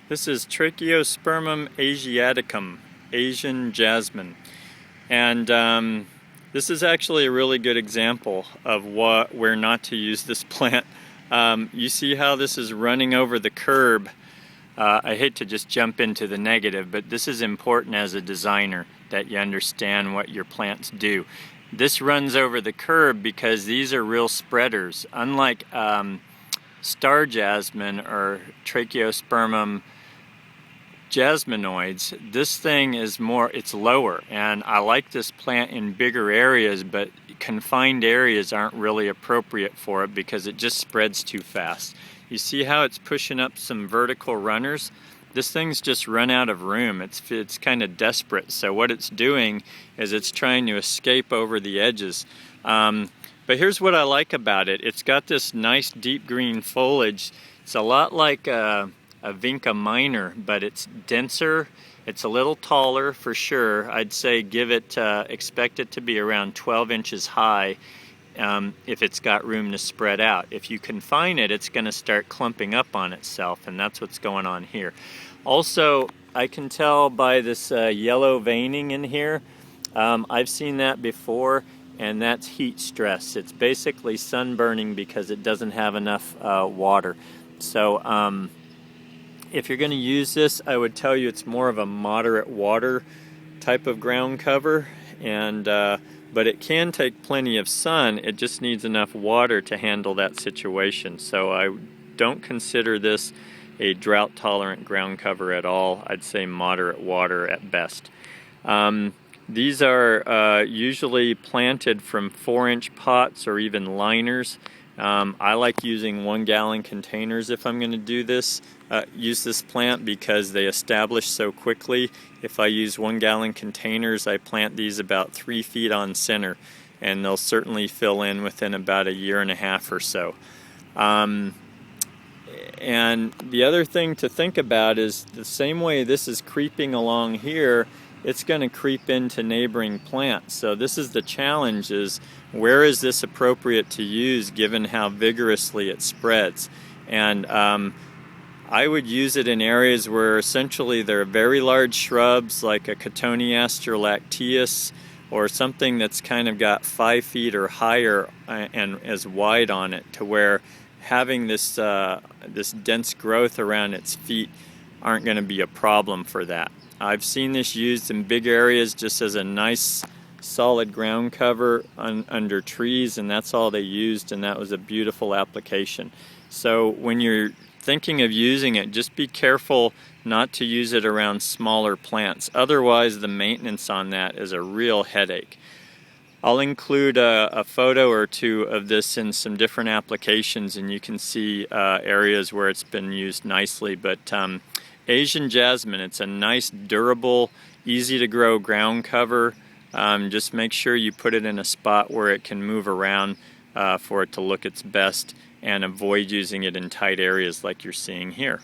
This is Trachelospermum asiaticum, Asian jasmine. And this is actually a really good example of where not to use this plant. You see how this is running over the curb. I hate to just jump into the negative, but this is important as a designer, that you understand what your plants do. This runs over the curb because these are real spreaders. Unlike star jasmine or Trachelospermum jasminoids, this thing is it's lower, and I like this plant in bigger areas, but confined areas aren't really appropriate for it because it just spreads too fast. You see how it's pushing up some vertical runners? This thing's just run out of room. It's kind of desperate, so what it's doing is it's trying to escape over the edges. But here's what I like about it. It's got this nice deep green foliage. It's a lot like a Vinca minor, but it's denser. It's a little taller for sure. I'd say expect it to be around 12 inches high if it's got room to spread out. If you confine it, it's going to start clumping up on itself, and that's what's going on here. Also, I can tell by this yellow veining in here, I've seen that before, and that's heat stress. It's basically sunburning because it doesn't have enough water. So if you're going to use this, I would tell you it's more of a moderate water type of ground cover, but it can take plenty of sun. It just needs enough water to handle that situation. So I don't consider this a drought tolerant ground cover at all. I'd say moderate water at best. These are usually planted from 4-inch pots or even liners. I like using 1-gallon containers if I'm going to do this. Use this plant because they establish so quickly. If I use 1-gallon containers, I plant these about 3 feet on center, and they'll certainly fill in within about 1.5 years or so. And the other thing to think about is the same way this is creeping along here, it's going to creep into neighboring plants. So this is the challenge, is where is this appropriate to use given how vigorously it spreads. And I would use it in areas where essentially there are very large shrubs like a Cotoneaster lacteus, or something that's kind of got 5 feet or higher and as wide on it, to where having this dense growth around its feet aren't going to be a problem for that. I've seen this used in big areas just as a nice solid ground cover under trees, and that's all they used, and that was a beautiful application. So when you're thinking of using it, just be careful not to use it around smaller plants. Otherwise, the maintenance on that is a real headache. I'll include a photo or two of this in some different applications, and you can see areas where it's been used nicely. But Asian jasmine, it's a nice, durable, easy to grow ground cover. Just make sure you put it in a spot where it can move around for it to look its best, and avoid using it in tight areas like you're seeing here.